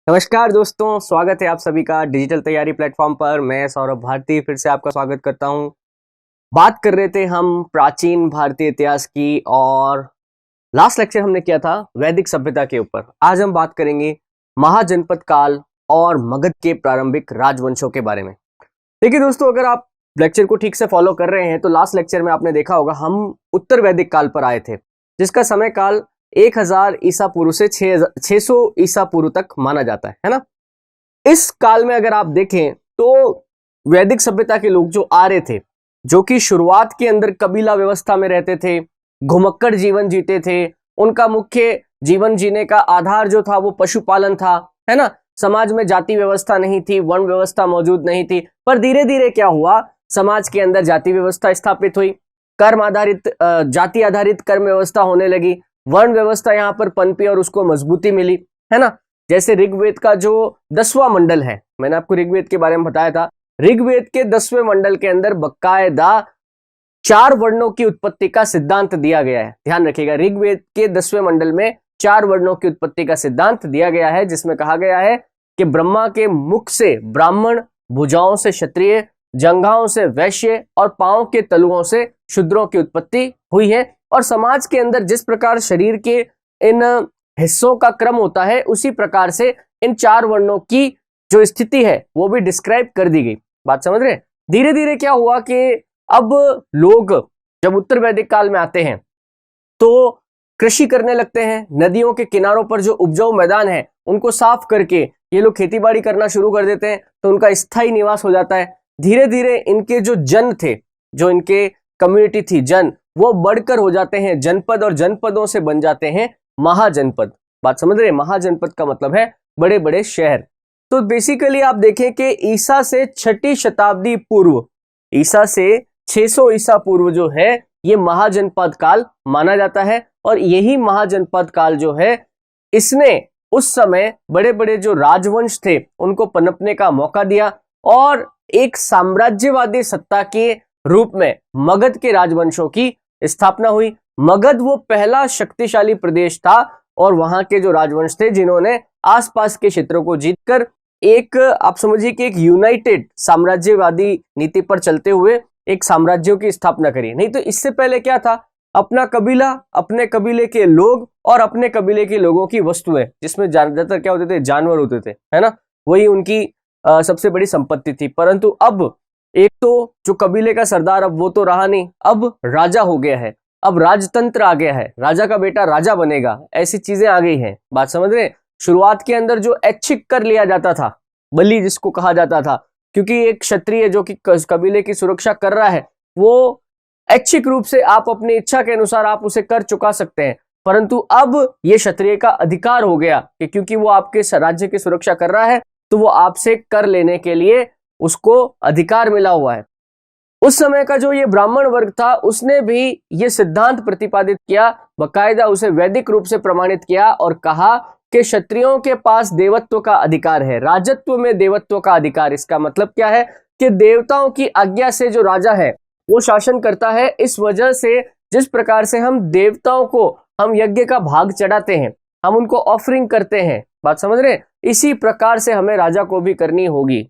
नमस्कार दोस्तों, स्वागत है आप सभी का डिजिटल तैयारी प्लेटफॉर्म पर। मैं सौरभ भारती फिर से आपका स्वागत करता हूं। बात कर रहे थे हम प्राचीन भारतीय इतिहास की और लास्ट लेक्चर हमने किया था वैदिक सभ्यता के ऊपर। आज हम बात करेंगे महाजनपद काल और मगध के प्रारंभिक राजवंशों के बारे में। देखिए दोस्तों, अगर आप लेक्चर को ठीक से फॉलो कर रहे हैं तो लास्ट लेक्चर में आपने देखा होगा हम उत्तर वैदिक काल पर आए थे, जिसका समय काल 1000 ईसा पूर्व से 600 ईसा पूर्व तक माना जाता है ना। इस काल में अगर आप देखें तो वैदिक सभ्यता के लोग जो आर्य थे, जो कि शुरुआत के अंदर कबीला व्यवस्था में रहते थे, घुमक्कड़ जीवन जीते थे। उनका मुख्य जीवन जीने का आधार जो था वो पशुपालन था, है ना। समाज में जाति व्यवस्था नहीं थी, वर्ण व्यवस्था मौजूद नहीं थी। पर धीरे धीरे क्या हुआ, समाज के अंदर जाति व्यवस्था स्थापित हुई, कर्म आधारित जाति आधारित कर्म व्यवस्था होने लगी, वर्ण व्यवस्था यहाँ पर पनपी और उसको मजबूती मिली, है ना। जैसे ऋग्वेद का जो 10वां मंडल है, मैंने आपको ऋग्वेद के बारे में बताया था। ऋग्वेद के 10वें मंडल के अंदर बकायदा 4 वर्णों की उत्पत्ति का सिद्धांत दिया गया है। ध्यान रखिएगा, ऋग्वेद के 10वें मंडल में 4 वर्णों की उत्पत्ति का सिद्धांत दिया गया है, जिसमें कहा गया है कि ब्रह्मा के मुख से ब्राह्मण, भुजाओं से क्षत्रिय, जंघाओं से वैश्य और पांव के तलुओं से शूद्रों की उत्पत्ति हुई है। और समाज के अंदर जिस प्रकार शरीर के इन हिस्सों का क्रम होता है, उसी प्रकार से इन 4 वर्णों की जो स्थिति है वो भी डिस्क्राइब कर दी गई। बात समझ रहे हैं। धीरे धीरे क्या हुआ कि अब लोग जब उत्तर वैदिक काल में आते हैं तो कृषि करने लगते हैं। नदियों के किनारों पर जो उपजाऊ मैदान है उनको साफ करके ये लोग खेतीबाड़ी करना शुरू कर देते हैं, तो उनका स्थायी निवास हो जाता है। धीरे धीरे इनके जो जन थे, जो इनके कम्युनिटी थी जन, वो बढ़कर हो जाते हैं जनपद, और जनपदों से बन जाते हैं महाजनपद। बात समझ रहे हैं। महाजनपद का मतलब है बड़े बड़े शहर। तो बेसिकली आप देखें कि ईसा से 6ठी शताब्दी पूर्व, ईसा से 600 ईसा पूर्व जो है ये महाजनपद काल माना जाता है। और यही महाजनपद काल जो है, इसने उस समय बड़े बड़े जो राजवंश थे उनको पनपने का मौका दिया और एक साम्राज्यवादी सत्ता के रूप में मगध के राजवंशों की स्थापना हुई। मगध वो पहला शक्तिशाली प्रदेश था और वहां के जो राजवंश थे जिन्होंने आसपास के क्षेत्रों को जीतकर एक, आप समझिए कि एक यूनाइटेड साम्राज्यवादी नीति पर चलते हुए एक साम्राज्यों की स्थापना करी। नहीं तो इससे पहले क्या था, अपना कबीला, अपने कबीले के लोग और अपने कबीले के लोगों की वस्तुएं, जिसमें ज्यादातर क्या होते थे, जानवर होते थे, है ना। वही उनकी सबसे बड़ी संपत्ति थी। परंतु अब एक तो जो कबीले का सरदार, अब वो तो रहा नहीं, अब राजा हो गया है, अब राजतंत्र आ गया है, राजा का बेटा राजा बनेगा, ऐसी चीजें आ गई हैं। बात समझ रहे हैं। शुरुआत के अंदर जो ऐच्छिक कर लिया जाता था, बलि जिसको कहा जाता था, क्योंकि एक क्षत्रिय जो कि कबीले की सुरक्षा कर रहा है, वो ऐच्छिक रूप से आप अपनी इच्छा के अनुसार आप उसे कर चुका सकते हैं। परंतु अब ये क्षत्रिय का अधिकार हो गया कि क्योंकि वो आपके राज्य की सुरक्षा कर रहा है तो वो आपसे कर लेने के लिए उसको अधिकार मिला हुआ है। उस समय का जो ये ब्राह्मण वर्ग था उसने भी ये सिद्धांत प्रतिपादित किया, बकायदा उसे वैदिक रूप से प्रमाणित किया और कहा कि क्षत्रियों के पास देवत्व का अधिकार है, राजत्व में देवत्व का अधिकार। इसका मतलब क्या है कि देवताओं की आज्ञा से जो राजा है वो शासन करता है। इस वजह से जिस प्रकार से हम देवताओं को हम यज्ञ का भाग चढ़ाते हैं, हम उनको ऑफरिंग करते हैं, बात समझ रहे हैं, इसी प्रकार से हमें राजा को भी करनी होगी।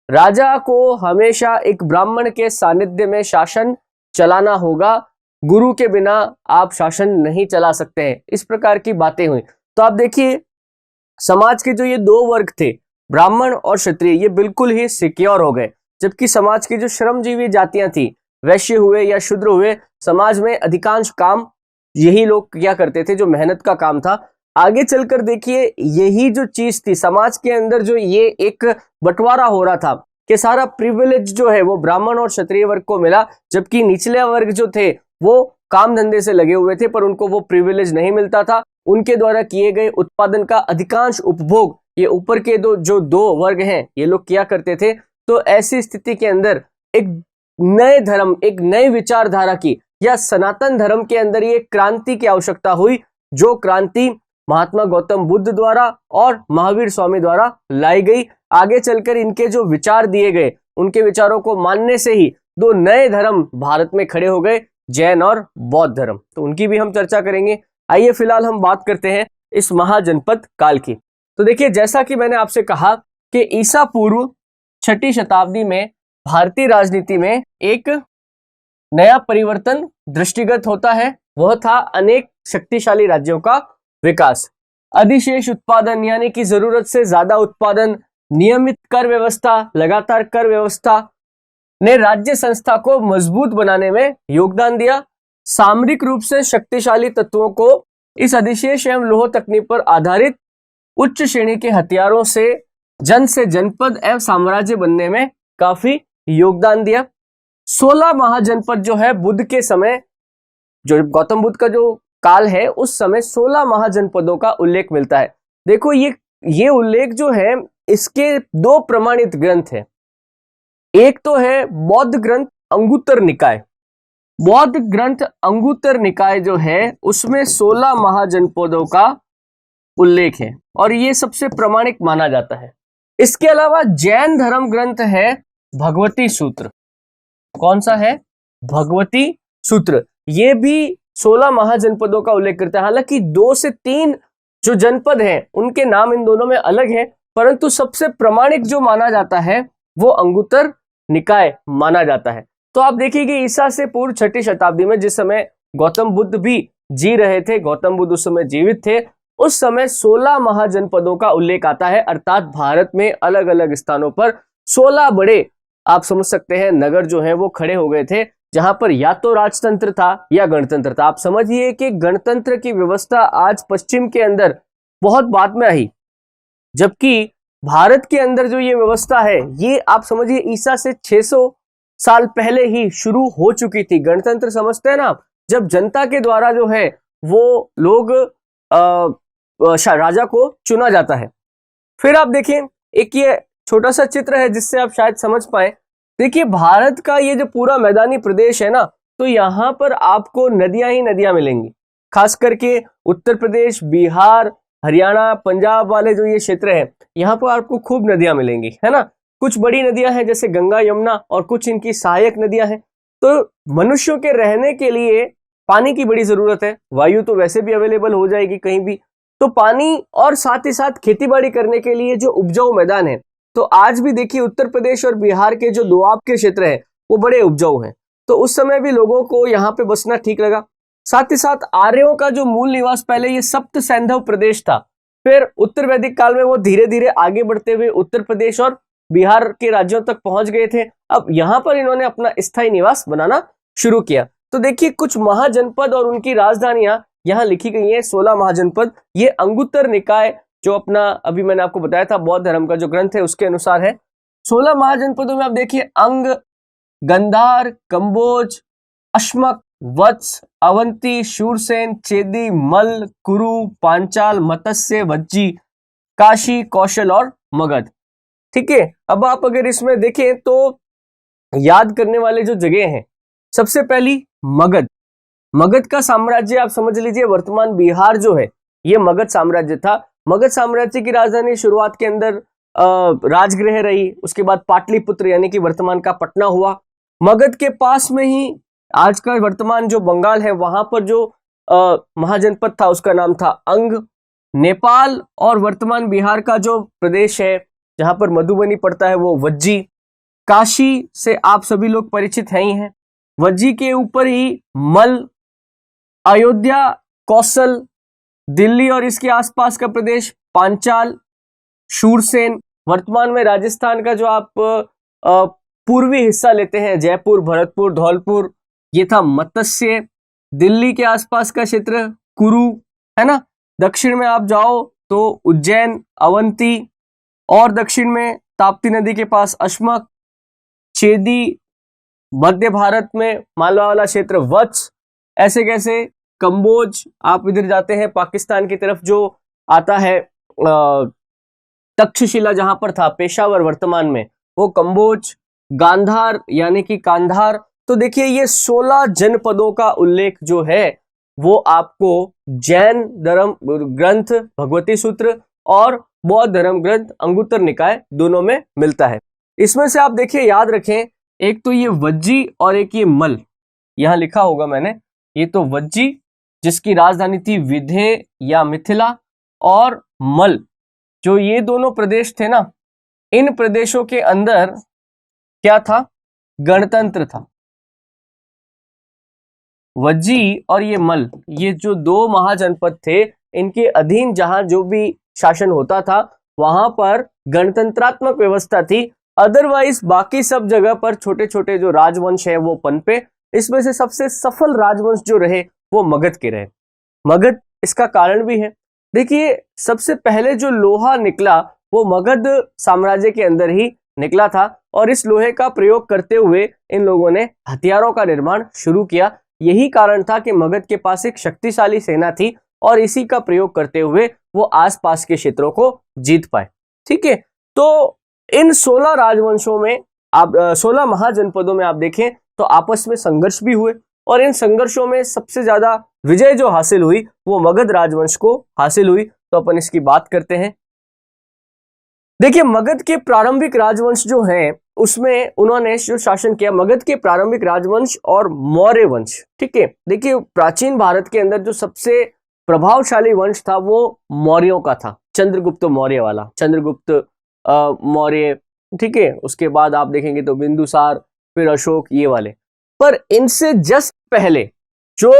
राजा को हमेशा एक ब्राह्मण के सानिध्य में शासन चलाना होगा, गुरु के बिना आप शासन नहीं चला सकते हैं। इस प्रकार की बातें हुई। तो आप देखिए, समाज के जो ये 2 वर्ग थे, ब्राह्मण और क्षत्रिय, ये बिल्कुल ही सिक्योर हो गए। जबकि समाज की जो श्रमजीवी जातियां थी, वैश्य हुए या शूद्र हुए, समाज में अधिकांश काम यही लोग क्या करते थे, जो मेहनत का काम था। आगे चलकर देखिए, यही जो चीज थी समाज के अंदर, जो ये एक बंटवारा हो रहा था कि सारा प्रिविलेज जो है वो ब्राह्मण और क्षत्रिय वर्ग को मिला, जबकि निचले वर्ग जो थे वो काम धंधे से लगे हुए थे पर उनको वो प्रिविलेज नहीं मिलता था। उनके द्वारा किए गए उत्पादन का अधिकांश उपभोग ये ऊपर के जो दो वर्ग हैं ये लोग किया करते थे। तो ऐसी स्थिति के अंदर एक नए धर्म, एक नई विचारधारा की या सनातन धर्म के अंदर ये क्रांति की आवश्यकता हुई, जो क्रांति महात्मा गौतम बुद्ध द्वारा और महावीर स्वामी द्वारा लाई गई। आगे चलकर इनके जो विचार दिए गए, उनके विचारों को मानने से ही 2 नए धर्म भारत में खड़े हो गए, जैन और बौद्ध धर्म। तो उनकी भी हम चर्चा करेंगे। आइए फिलहाल हम बात करते हैं इस महाजनपद काल की। तो देखिए, जैसा कि मैंने आपसे कहा कि ईसा पूर्व 6ठी शताब्दी में भारतीय राजनीति में एक नया परिवर्तन दृष्टिगत होता है। वह था अनेक शक्तिशाली राज्यों का विकास। अधिशेष उत्पादन यानी कि जरूरत से ज्यादा उत्पादन, नियमित कर व्यवस्था, लगातार कर व्यवस्था ने राज्य संस्था को मजबूत बनाने में योगदान दिया। सामरिक रूप से शक्तिशाली तत्वों को इस अधिशेष एवं लौह तकनीक पर आधारित उच्च श्रेणी के हथियारों से जनपद एवं साम्राज्य बनने में काफी योगदान दिया। 16 महाजनपद जो है बुद्ध के समय, जो गौतम बुद्ध का जो काल है, उस समय 16 महाजनपदों का उल्लेख मिलता है। देखो, ये उल्लेख जो है, इसके 2 प्रमाणित ग्रंथ है। एक तो है बौद्ध ग्रंथ अंगुत्तर निकाय। बौद्ध ग्रंथ अंगुत्तर निकाय जो है, उसमें 16 महाजनपदों का उल्लेख है और ये सबसे प्रमाणिक माना जाता है। इसके अलावा जैन धर्म ग्रंथ है भगवती सूत्र। कौन सा है? भगवती सूत्र। ये भी 16 महाजनपदों का उल्लेख करता है। हालांकि 2 से 3 जो जनपद हैं उनके नाम इन दोनों में अलग है, परंतु सबसे प्रमाणिक जो माना जाता है वो अंगुत्तर निकाय माना जाता है। तो आप देखिए कि ईसा से पूर्व 6ठी शताब्दी में, जिस समय गौतम बुद्ध भी जी रहे थे, गौतम बुद्ध उस समय जीवित थे, उस समय 16 महाजनपदों का उल्लेख आता है। अर्थात भारत में अलग अलग स्थानों पर 16 बड़े, आप समझ सकते हैं, नगर जो है वो खड़े हो गए थे, जहां पर या तो राजतंत्र था या गणतंत्र था। आप समझिए कि गणतंत्र की व्यवस्था आज पश्चिम के अंदर बहुत बाद में आई, जबकि भारत के अंदर जो ये व्यवस्था है, ये आप समझिए ईसा से 600 साल पहले ही शुरू हो चुकी थी। गणतंत्र समझते हैं ना आप, जब जनता के द्वारा जो है वो लोग राजा को चुना जाता है। फिर आप देखें, एक ये छोटा सा चित्र है जिससे आप शायद समझ पाए। देखिए, भारत का ये जो पूरा मैदानी प्रदेश है ना, तो यहाँ पर आपको नदियां ही नदियां मिलेंगी। खास करके उत्तर प्रदेश, बिहार, हरियाणा, पंजाब वाले जो ये क्षेत्र है, यहाँ पर आपको खूब नदियां मिलेंगी, है ना। कुछ बड़ी नदियां हैं जैसे गंगा, यमुना, और कुछ इनकी सहायक नदियां हैं। तो मनुष्यों के रहने के लिए पानी की बड़ी जरूरत है। वायु तो वैसे भी अवेलेबल हो जाएगी कहीं भी, तो पानी और साथ ही साथ खेतीबाड़ी करने के लिए जो उपजाऊ मैदान है, तो आज भी देखिए उत्तर प्रदेश और बिहार के जो दोआब के क्षेत्र है वो बड़े उपजाऊ हैं। तो उस समय भी लोगों को यहाँ पे बसना ठीक लगा। साथ ही साथ आर्यों का जो मूल निवास पहले ये सप्त सैंधव प्रदेश था, फिर उत्तर वैदिक काल में वो धीरे धीरे आगे बढ़ते हुए उत्तर प्रदेश और बिहार के राज्यों तक पहुंच गए थे। अब यहाँ पर इन्होंने अपना स्थायी निवास बनाना शुरू किया। तो देखिए, कुछ महाजनपद और उनकी राजधानियां यहाँ लिखी गई हैं। 16 महाजनपद, ये अंगुत्तर निकाय जो अपना अभी मैंने आपको बताया था बौद्ध धर्म का जो ग्रंथ है उसके अनुसार है। 16 महाजनपदों में आप देखिए अंग, गंधार, कंबोज, अश्मक, वत्स, अवंती, शूरसेन, चेदी, मल, कुरु, पांचाल, मत्स्य, वज्जी, काशी, कौशल और मगध। ठीक है, अब आप अगर इसमें देखें तो याद करने वाले जो जगह हैं, सबसे पहली मगध। मगध का साम्राज्य आप समझ लीजिए, वर्तमान बिहार जो है ये मगध साम्राज्य था। मगध साम्राज्य की राजधानी शुरुआत के अंदर राजगृह रही, उसके बाद पाटलिपुत्र यानी कि वर्तमान का पटना हुआ। मगध के पास में ही आज का वर्तमान जो बंगाल है, वहां पर जो महाजनपद था उसका नाम था अंग। नेपाल और वर्तमान बिहार का जो प्रदेश है जहां पर मधुबनी पड़ता है वो वज्जी। काशी से आप सभी लोग परिचित हैं ही हैं। वज्जी के ऊपर ही मल, अयोध्या, कौशल, दिल्ली और इसके आसपास का प्रदेश पांचाल, शूरसेन। वर्तमान में राजस्थान का जो आप पूर्वी हिस्सा लेते हैं, जयपुर, भरतपुर, धौलपुर, ये था मत्स्य। दिल्ली के आसपास का क्षेत्र कुरु, है ना। दक्षिण में आप जाओ तो उज्जैन, अवंती, और दक्षिण में ताप्ती नदी के पास अश्मक, चेदी। मध्य भारत में मालवा वाला क्षेत्र वत्स। ऐसे कैसे कंबोज, आप इधर जाते हैं पाकिस्तान की तरफ जो आता है तक्षशिला जहां पर था पेशावर वर्तमान में, वो कंबोज। गांधार यानी कि कांधार। तो देखिए, ये 16 जनपदों का उल्लेख जो है वो आपको जैन धर्म ग्रंथ भगवती सूत्र और बौद्ध धर्म ग्रंथ अंगुत्तर निकाय दोनों में मिलता है। इसमें से आप देखिए, याद रखें, एक तो ये वज्जी और एक ये मल, यहां लिखा होगा मैंने। ये तो वज्जी जिसकी राजधानी थी विधे या मिथिला, और मल जो ये दोनों प्रदेश थे ना, इन प्रदेशों के अंदर क्या था? गणतंत्र था। वज्जी और ये मल, ये जो दो महाजनपद थे, इनके अधीन जहां जो भी शासन होता था वहां पर गणतंत्रात्मक व्यवस्था थी। अदरवाइज बाकी सब जगह पर छोटे छोटे जो राजवंश है वो पनपे। इसमें से सबसे सफल राजवंश जो रहे वो मगध के रहे। मगध, इसका कारण भी है। देखिए, सबसे पहले जो लोहा निकला वो मगध साम्राज्य के अंदर ही निकला था, और इस लोहे का प्रयोग करते हुए इन लोगों ने हथियारों का निर्माण शुरू किया। यही कारण था कि मगध के पास एक शक्तिशाली सेना थी, और इसी का प्रयोग करते हुए वो आसपास के क्षेत्रों को जीत पाए। ठीक है, तो इन 16 राजवंशों में आप 16 महाजनपदों में आप देखें तो आपस में संघर्ष भी हुए, और इन संघर्षों में सबसे ज्यादा विजय जो हासिल हुई वो मगध राजवंश को हासिल हुई। तो अपन इसकी बात करते हैं। देखिए, मगध के प्रारंभिक राजवंश जो हैं उसमें उन्होंने जो शासन किया, मगध के प्रारंभिक राजवंश और मौर्य वंश। ठीक है, देखिए प्राचीन भारत के अंदर जो सबसे प्रभावशाली वंश था वो मौर्यों का था, चंद्रगुप्त मौर्य वाला, चंद्रगुप्त मौर्य। ठीक है, उसके बाद आप देखेंगे तो बिंदुसार, फिर अशोक, ये वाले। पर इनसे जस्ट पहले जो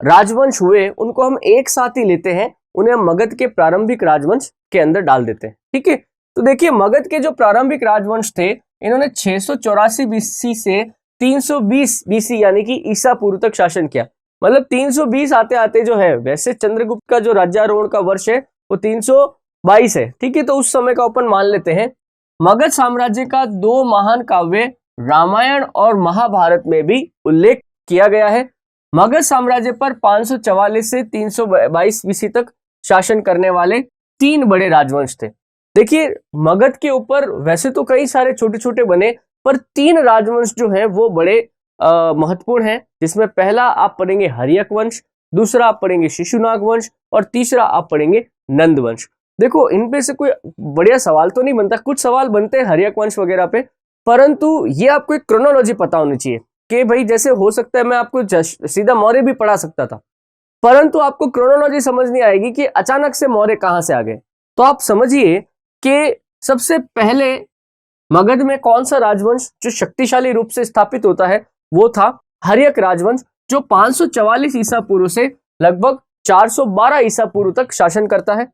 राजवंश हुए उनको हम एक साथ ही लेते हैं, उन्हें हम मगध के प्रारंभिक राजवंश के अंदर डाल देते हैं। ठीक है, तो देखिए मगध के जो प्रारंभिक राजवंश थे, इन्होंने 684 बीसी से 320 बीसी यानी कि ईसा पूर्व तक शासन किया। मतलब 320 आते आते जो है, वैसे चंद्रगुप्त का जो राज्यारोहण का वर्ष है वो 322 है। ठीक है, तो उस समय का अपन मान लेते हैं। मगध साम्राज्य का दो महान काव्य रामायण और महाभारत में भी उल्लेख किया गया है। मगध साम्राज्य पर 544 से 322 बीसी तक शासन करने वाले तीन बड़े राजवंश थे। देखिए, मगध के ऊपर वैसे तो कई सारे छोटे छोटे बने, पर तीन राजवंश जो हैं वो बड़े महत्वपूर्ण हैं, जिसमें पहला आप पढ़ेंगे हर्यक वंश, दूसरा आप पढ़ेंगे शिशुनाग वंश, और तीसरा आप पढ़ेंगे नंद वंश। देखो, इन पे से कोई बढ़िया सवाल तो नहीं बनता, कुछ सवाल बनते हैं हर्यक वंश वगैरह पे, परंतु ये आपको एक क्रोनोलॉजी पता होनी चाहिए कि भाई जैसे हो सकता है मैं आपको सीधा मौर्य भी पढ़ा सकता था, परंतु आपको क्रोनोलॉजी समझ नहीं आएगी कि अचानक से मौर्य कहां से आ गए। तो आप समझिए कि सबसे पहले मगध में कौन सा राजवंश जो शक्तिशाली रूप से स्थापित होता है वो था हर्यक राजवंश, जो 544 ईसा पूर्व से लगभग 412 ईसा पूर्व तक शासन करता है।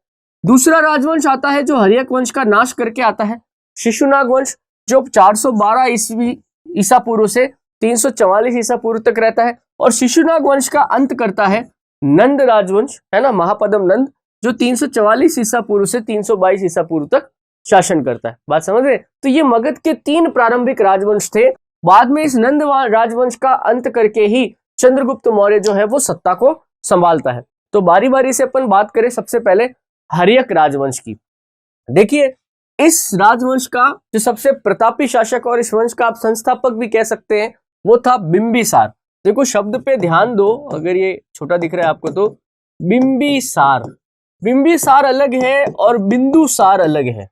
दूसरा राजवंश आता है जो हर्यक वंश का नाश करके आता है, शिशुनाग वंश, जो 412 ईसा पूर्व से 344 ईसा पूर्व तक रहता है। और शिशुनाग वंश का अंत करता है नंद राजवंश, है ना, महापद्म नंद, जो 344 ईसा पूर्व से 322 ईसा पूर्व तक शासन करता है। बात समझ रहे? तो ये मगध के तीन प्रारंभिक राजवंश थे। बाद में इस नंद राजवंश का अंत करके ही चंद्रगुप्त मौर्य जो है वो सत्ता को संभालता है। तो बारी बारी से अपन बात करें सबसे पहले हर्यक राजवंश की। देखिए, इस राजवंश का जो सबसे प्रतापी शासक और इस वंश का आप संस्थापक भी कह सकते हैं वो था बिंबिसार। देखो शब्द पे ध्यान दो, अगर ये छोटा दिख रहा है आपको तो बिंबिसार, बिंबिसार अलग है और बिंदुसार अलग है।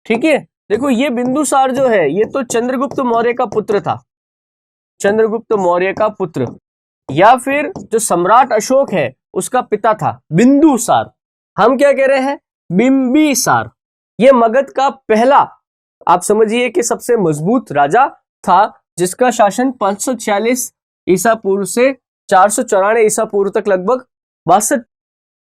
ठीक है, देखो ये बिंदुसार जो है ये तो चंद्रगुप्त मौर्य का पुत्र था, चंद्रगुप्त मौर्य का पुत्र, या फिर जो सम्राट अशोक है उसका पिता था बिंदुसार। हम क्या कह रहे हैं? बिंबिसार। ये मगध का पहला, आप समझिए कि सबसे मजबूत राजा था, जिसका शासन 546 ईसा पूर्व से 494 ईसा पूर्व तक लगभग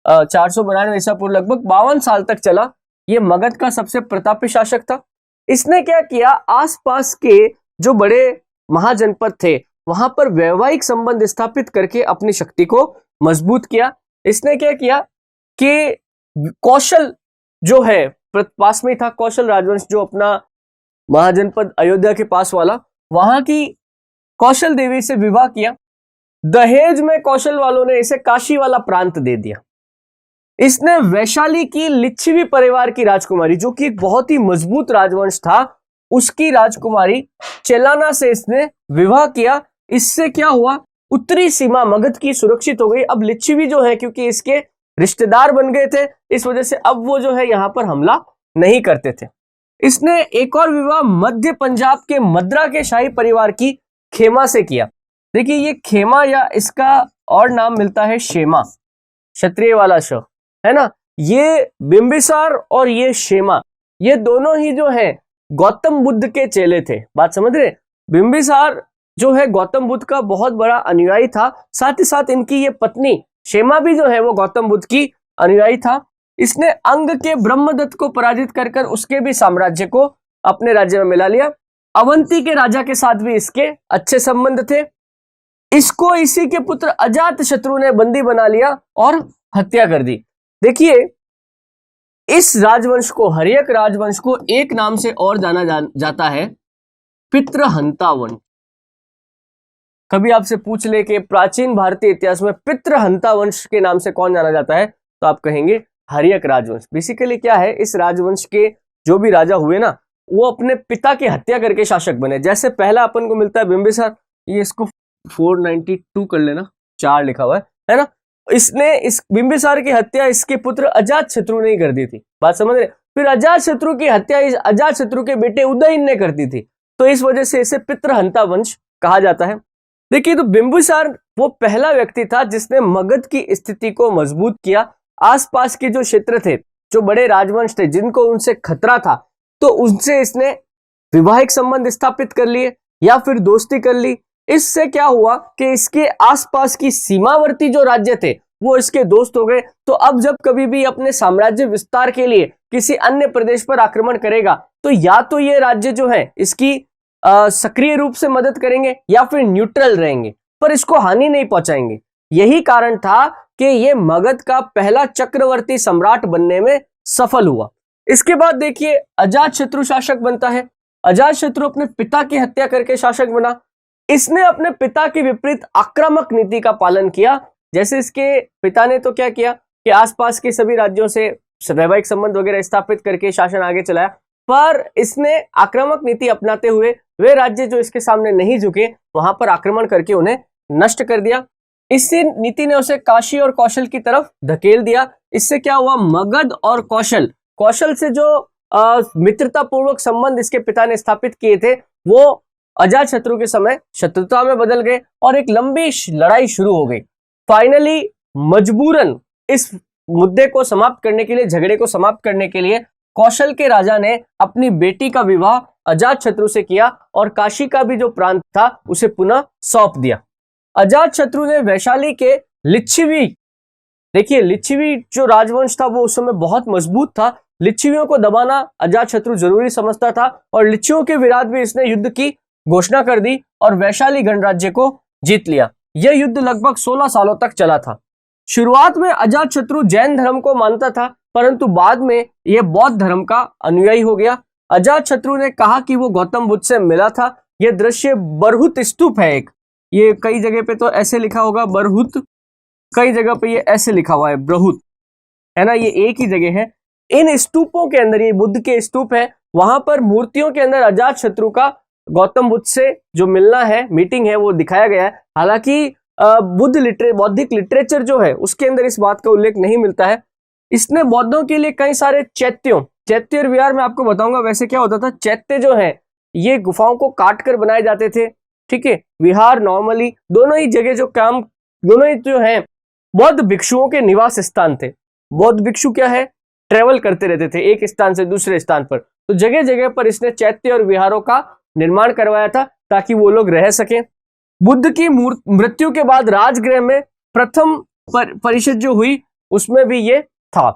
492 ईसा पूर्व लगभग 52 साल तक चला। ये मगध का सबसे प्रतापी शासक था। इसने क्या किया, आसपास के जो बड़े महाजनपद थे वहां पर वैवाहिक संबंध स्थापित करके अपनी शक्ति को मजबूत किया। इसने क्या किया कि कौशल जो है पास में था, कौशल राजवंश जो अपना महाजनपद अयोध्या के पास वाला, वहां की कौशल देवी से विवाह किया। दहेज में कौशल वालों ने इसे काशी वाला प्रांत दे दिया। इसने वैशाली की लिच्छवी परिवार की राजकुमारी, जो कि एक बहुत ही मजबूत राजवंश था, उसकी राजकुमारी चेलाना से इसने विवाह किया। इससे क्या हुआ, उत्तरी सीमा मगध की सुरक्षित हो गई। अब लिच्छवी जो है, क्योंकि इसके रिश्तेदार बन गए थे, इस वजह से अब वो जो है यहां पर हमला नहीं करते थे। इसने एक और विवाह मध्य पंजाब के मद्रा के शाही परिवार की खेमा से किया। देखिए ये खेमा, या इसका और नाम मिलता है शेमा, क्षत्रिय वाला श, है ना। ये बिंबिसार और ये क्षेमा, ये दोनों ही जो है गौतम बुद्ध के चेले थे। बात समझ रहे? बिंबिसार जो है गौतम बुद्ध का बहुत बड़ा अनुयायी था, साथ ही साथ इनकी ये पत्नी क्षेमा भी जो है वो गौतम बुद्ध की अनुयायी था। इसने अंग के ब्रह्मदत्त को पराजित कर कर उसके भी साम्राज्य को अपने राज्य में मिला लिया। अवंती के राजा के साथ भी इसके अच्छे संबंध थे। इसको इसी के पुत्र अजात शत्रु ने बंदी बना लिया और हत्या कर दी। देखिए, इस राजवंश को, हर्यक राजवंश को एक नाम से और जाना जाता है, पितृहंता वंश। कभी आपसे पूछ ले कि प्राचीन भारतीय इतिहास में पितृहंता वंश के नाम से कौन जाना जाता है, तो आप कहेंगे हर्यक राजवंश। बेसिकली क्या है, इस राजवंश के जो भी राजा हुए ना, वो अपने पिता की हत्या करके शासक बने। जैसे पहला अपन को मिलता है बिंबिसार, ये इसको 492 कर लेना, 4 लिखा हुआ है ना। इसने इस बिंबिसार की हत्या इसके पुत्र अजात शत्रु ने ही कर दी थी। बात समझ रहे? फिर अजात शत्रु की हत्या इस अजात शत्रु के बेटे उदयन ने कर दी थी, तो इस वजह से इसे पितृहंता वंश कहा जाता है। देखिए, तो बिंबिसार वो पहला व्यक्ति था जिसने मगध की स्थिति को मजबूत किया। आसपास के जो क्षेत्र थे, जो बड़े राजवंश थे जिनको उनसे खतरा था, तो उनसे इसने वैवाहिक संबंध स्थापित कर लिए या फिर दोस्ती कर ली। इससे क्या हुआ कि इसके आसपास की सीमावर्ती जो राज्य थे वो इसके दोस्त हो गए। तो अब जब कभी भी अपने साम्राज्य विस्तार के लिए किसी अन्य प्रदेश पर आक्रमण करेगा, तो या तो ये राज्य जो है इसकी सक्रिय रूप से मदद करेंगे या फिर न्यूट्रल रहेंगे, पर इसको हानि नहीं पहुंचाएंगे। यही कारण था कि ये मगध का पहला चक्रवर्ती सम्राट बनने में सफल हुआ। इसके बाद देखिए, अजात शत्रु शासक बनता है। अजात शत्रु अपने पिता की हत्या करके शासक बना। इसने अपने पिता के विपरीत आक्रामक नीति का पालन किया। जैसे इसके पिता ने तो क्या किया कि आसपास के सभी राज्यों से वैवाहिक संबंध वगैरह स्थापित करके शासन आगे चलाया, पर इसने आक्रामक नीति अपनाते हुए वे राज्य जो इसके सामने नहीं झुके, वहां पर आक्रमण करके उन्हें नष्ट कर दिया। इसी नीति ने उसे काशी और कौशल की तरफ धकेल दिया। इससे क्या हुआ, मगध और कौशल से जो मित्रता पूर्वक संबंध इसके पिता ने स्थापित किए थे, वो अजात शत्रु के समय शत्रुता में बदल गए और एक लंबी लड़ाई शुरू हो गई। फाइनली मजबूरन इस मुद्दे को समाप्त करने के लिए, झगड़े को समाप्त करने के लिए, कौशल के राजा ने अपनी बेटी का विवाह अजात शत्रु से किया और काशी का भी जो प्रांत था उसे पुनः सौंप दिया। अजात शत्रु ने वैशाली के लिच्छवी, देखिए लिच्छवी जो राजवंश था वो उस समय बहुत मजबूत था। लिच्छवियों को दबाना अजात शत्रु जरूरी समझता था और लिच्छवियों के विरोध में इसने युद्ध की घोषणा कर दी और वैशाली गणराज्य को जीत लिया। यह युद्ध लगभग 16 सालों तक चला था। शुरुआत में अजात शत्रु जैन धर्म को मानता था, परंतु बाद में यह बौद्ध धर्म का अनुयायी हो गया। अजात शत्रु ने कहा कि वो गौतम बुद्ध से मिला था। यह दृश्य बरहुत स्तूप है एक, ये कई जगह पे तो ऐसे लिखा होगा बरहुत, कई जगह पे ये ऐसे लिखा हुआ है ब्रहुत, है ना, ये एक ही जगह है। इन स्तूपों के अंदर, ये बुद्ध के स्तूप है, वहां पर मूर्तियों के अंदर अजात शत्रु का गौतम बुद्ध से जो मिलना है, मीटिंग है, वो दिखाया गया है। हालांकि बौद्धिक लिटरेचर जो है उसके अंदर इस बात का उल्लेख नहीं मिलता है। इसने बौद्धों के लिए कई सारे चैत्य और विहार में आपको बताऊंगा। वैसे क्या होता था, चैत्य जो है ये गुफाओं को काट कर बनाए जाते थे, ठीक है। विहार नॉर्मली दोनों ही जगह दोनों ही जो है बौद्ध भिक्षुओं के निवास स्थान थे। बौद्ध भिक्षु क्या है, ट्रेवल करते रहते थे एक स्थान से दूसरे स्थान पर, तो जगह जगह पर इसने चैत्य और विहारों का निर्माण करवाया था ताकि वो लोग रह सकें। बुद्ध की मृत्यु के बाद राजगृह में प्रथम परिषद जो हुई उसमें भी ये था।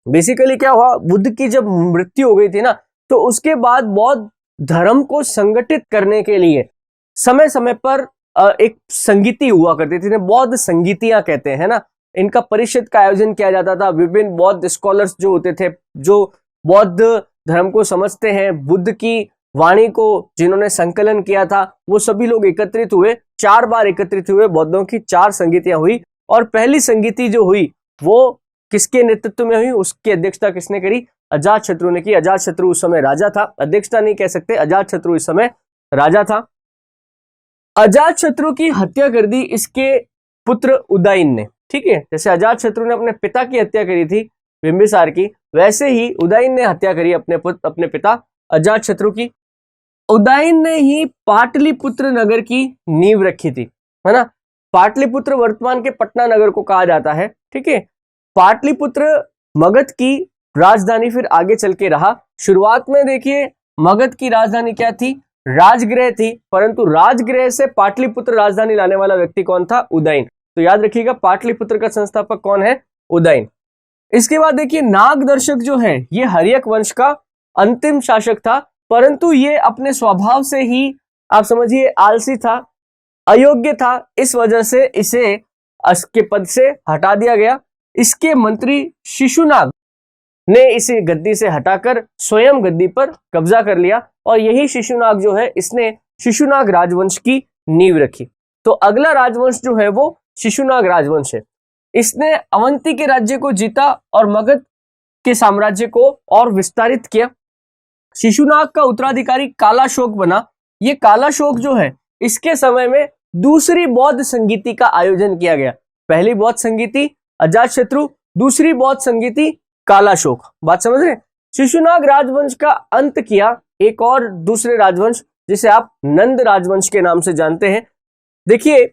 बेसिकली क्या हुआ, बुद्ध की जब मृत्यु हो गई थी ना, तो उसके बाद बौद्ध धर्म को संगठित करने के लिए समय समय पर एक संगीति हुआ करती थी, बौद्ध संगीतियां कहते हैं ना। इनका परिषद का आयोजन किया जाता था। विभिन्न बौद्ध स्कॉलर्स जो होते थे, जो बौद्ध धर्म को समझते हैं, बुद्ध की वाणी को जिन्होंने संकलन किया था, वो सभी लोग एकत्रित हुए। 4 बार एकत्रित हुए, बौद्धों की 4 संगीतियां हुई। और पहली संगीति जो हुई वो किसके नेतृत्व में हुई, उसकी अध्यक्षता किसने करी, अजात शत्रु ने की। अजात शत्रु उस समय राजा था, अध्यक्षता नहीं कह सकते, अजात शत्रु इस समय राजा था। अजात शत्रु की हत्या कर दी इसके पुत्र उदयन ने, ठीक है। जैसे अजात शत्रु ने अपने पिता की हत्या करी थी बिंबिसार की, वैसे ही उदयन ने हत्या करी अपने पिता अजात शत्रु की। उदयन ने ही पाटलिपुत्र नगर की नींव रखी थी, है ना। पाटलिपुत्र वर्तमान के पटना नगर को कहा जाता है, ठीक है। पाटलिपुत्र मगध की राजधानी फिर आगे चल के रहा। शुरुआत में देखिए मगध की राजधानी क्या थी, राजगृह थी, परंतु राजगृह से पाटलिपुत्र राजधानी लाने वाला व्यक्ति कौन था, उदयन। तो याद रखिएगा पाटलिपुत्र का संस्थापक कौन है, उदयन। इसके बाद देखिए नागदर्शक जो है ये हर्यक वंश का अंतिम शासक था, परंतु ये अपने स्वभाव से ही आप समझिए आलसी था, अयोग्य था, इस वजह से इसे इसके पद से हटा दिया गया। इसके मंत्री शिशुनाग ने इसे गद्दी से हटाकर स्वयं गद्दी पर कब्जा कर लिया और यही शिशुनाग जो है इसने शिशुनाग राजवंश की नींव रखी। तो अगला राजवंश जो है वो शिशुनाग राजवंश है। इसने अवंती के राज्य को जीता और मगध के साम्राज्य को और विस्तारित किया। शिशुनाग का उत्तराधिकारी कालाशोक बना। ये कालाशोक जो है इसके समय में दूसरी बौद्ध संगीति का आयोजन किया गया। पहली बौद्ध संगीति अजातशत्रु, दूसरी बौद्ध संगीति कालाशोक। बात समझ रहे? शिशुनाग राजवंश का अंत किया एक और दूसरे राजवंश जिसे आप नंद राजवंश के नाम से जानते हैं। देखिए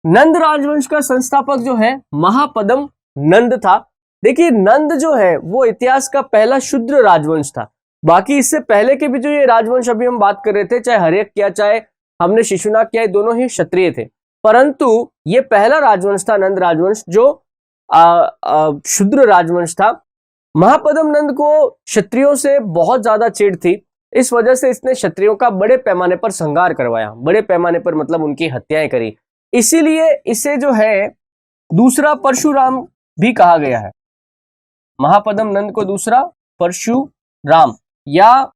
नंद राजवंश का संस्थापक जो है महापदम नंद था। देखिए नंद जो है वो इतिहास का पहला शूद्र राजवंश था। बाकी इससे पहले के भी जो ये राजवंश अभी हम बात कर रहे थे, चाहे हर्यक किया चाहे हमने शिशुनाग किया, दोनों ही क्षत्रिय थे, परंतु ये पहला राजवंश था नंद राजवंश जो शूद्र राजवंश था। महापदम नंद को क्षत्रियों से बहुत ज्यादा चिढ़ थी, इस वजह से इसने क्षत्रियों का बड़े पैमाने पर संहार करवाया। बड़े पैमाने पर मतलब उनकी हत्याएं करी, इसीलिए इसे जो है दूसरा परशुराम भी कहा गया है। महापदम नंद को दूसरा परशुराम या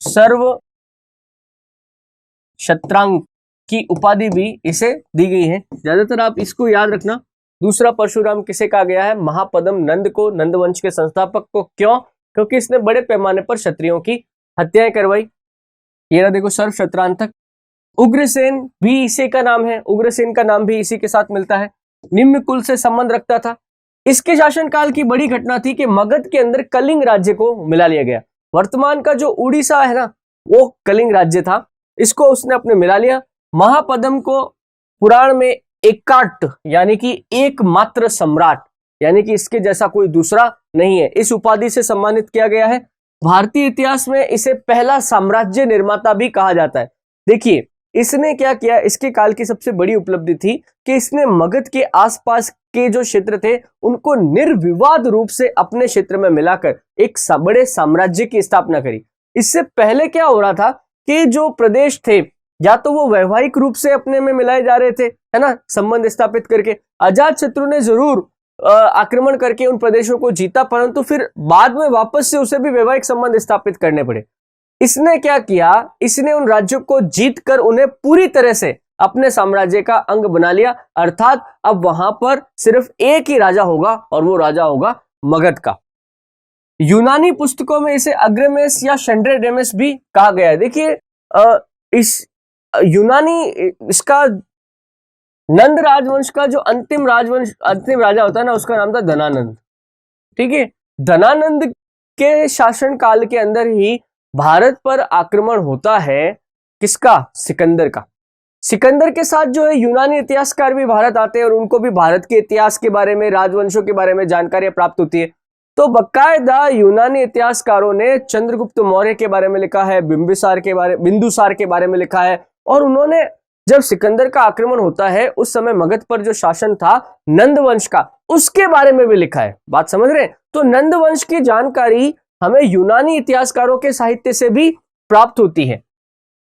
सर्व शत्रांग की उपाधि भी इसे दी गई है। ज्यादातर आप इसको याद रखना। दूसरा परशुराम किसे कहा गया है, महापदम नंद को, नंद वंश के संस्थापक को। क्यों? क्योंकि इसने बड़े पैमाने पर क्षत्रियों की हत्याएं करवाई। ये रहा देखो सर्व शत्रांतक। उग्रसेन भी इसी का नाम है, उग्रसेन का नाम भी इसी के साथ मिलता है। निम्न कुल से संबंध रखता था। इसके शासनकाल की बड़ी घटना थी कि मगध के अंदर कलिंग राज्य को मिला लिया गया। वर्तमान का जो उड़ीसा है ना वो कलिंग राज्य था, इसको उसने अपने मिला लिया। महापदम को पुराण में एकाट यानी कि एकमात्र सम्राट, यानी कि इसके जैसा कोई दूसरा नहीं है, इस उपाधि से सम्मानित किया गया है। भारतीय इतिहास में इसे पहला साम्राज्य निर्माता भी कहा जाता है। देखिए इसने क्या किया, इसके काल की सबसे बड़ी उपलब्धि थी कि इसने मगध के आसपास के जो क्षेत्र थे उनको निर्विवाद रूप से अपने क्षेत्र में मिलाकर एक बड़े साम्राज्य की स्थापना करी। इससे पहले क्या हो रहा था कि जो प्रदेश थे या तो वो वैवाहिक रूप से अपने में मिलाए जा रहे थे, है ना, संबंध स्थापित करके। अजातशत्रु ने जरूर आक्रमण करके उन प्रदेशों को जीता, परंतु फिर बाद में वापस से उसे भी वैवाहिक संबंध स्थापित करने पड़े। इसने क्या किया, इसने उन राज्यों को जीतकर उन्हें पूरी तरह से अपने साम्राज्य का अंग बना लिया, अर्थात अब वहां पर सिर्फ एक ही राजा होगा और वो राजा होगा मगध का। यूनानी पुस्तकों में इसे अग्रमेस या शंड्रेडेमेस भी कहा गया है। देखिए इस यूनानी इसका नंद राजवंश का जो अंतिम राजा होता है ना, उसका नाम था धनानंद। ठीक है, धनानंद के शासन काल के अंदर ही भारत पर आक्रमण होता है किसका, सिकंदर का। सिकंदर के साथ जो है यूनानी इतिहासकार भी भारत आते हैं और उनको भी भारत के इतिहास के बारे में, राजवंशों के बारे में जानकारियां प्राप्त होती है। तो बकायदा यूनानी इतिहासकारों ने चंद्रगुप्त मौर्य के बारे में लिखा है, बिंदुसार के बारे में लिखा है, और उन्होंने जब सिकंदर का आक्रमण होता है उस समय मगध पर जो शासन था नंद वंश का, उसके बारे में भी लिखा है। बात समझ रहे हैं? तो नंद वंश की जानकारी हमें यूनानी इतिहासकारों के साहित्य से भी प्राप्त होती है।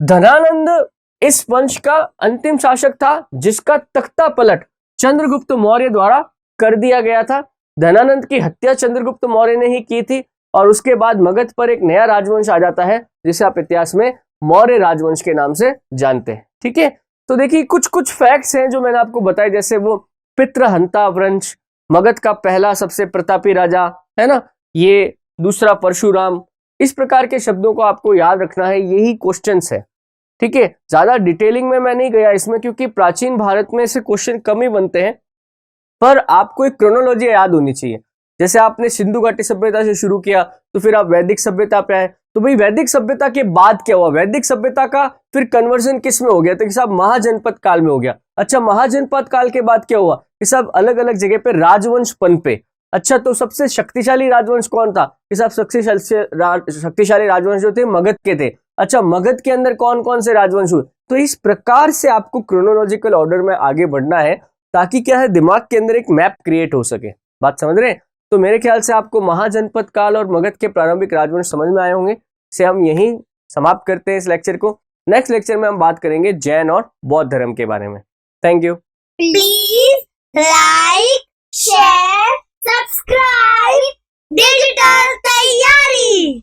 धनानंद इस वंश का अंतिम शासक था जिसका तख्ता पलट चंद्रगुप्त मौर्य द्वारा कर दिया गया था। धनानंद की हत्या चंद्रगुप्त मौर्य ने ही की थी और उसके बाद मगध पर एक नया राजवंश आ जाता है जिसे आप इतिहास में मौर्य राजवंश के नाम से जानते हैं। ठीक है, तो देखिए कुछ कुछ फैक्ट्स हैं जो मैंने आपको बताए, जैसे वो पितृहंता वंश, मगध का पहला सबसे प्रतापी राजा, है ना, ये दूसरा परशुराम, इस प्रकार के शब्दों को आपको याद रखना है, यही क्वेश्चंस है। ठीक है, ज्यादा डिटेलिंग में मैं नहीं गया इसमें क्योंकि प्राचीन भारत में से क्वेश्चन कम ही बनते हैं, पर आपको एक क्रोनोलॉजी याद होनी चाहिए। जैसे आपने सिंधु घाटी सभ्यता से शुरू किया तो फिर आप वैदिक सभ्यता पे आए, तो भाई वैदिक सभ्यता के बाद क्या हुआ, वैदिक सभ्यता का फिर कन्वर्जन किस में हो गया, तो कि साहब महाजनपद काल में हो गया। अच्छा, महाजनपद काल के बाद क्या हुआ कि साहब अलग अलग जगह पे राजवंश पनपे। अच्छा, तो सबसे शक्तिशाली राजवंश कौन था? कि सब शक्तिशाली राजवंश जो थे मगध के थे। अच्छा, मगध के अंदर कौन कौन से राजवंश हुए? तो इस प्रकार से आपको क्रोनोलॉजिकल ऑर्डर में आगे बढ़ना है, ताकि क्या है, दिमाग के अंदर एक मैप क्रिएट हो सके। बात समझ रहे हैं? तो मेरे ख्याल से आपको महाजनपद काल और मगध के प्रारंभिक राजवंश समझ में आए होंगे। से हम यहीं समाप्त करते हैं इस लेक्चर को। नेक्स्ट लेक्चर में हम बात करेंगे जैन और बौद्ध धर्म के बारे में। Thank you. Please like, share, subscribe digital तैयारी।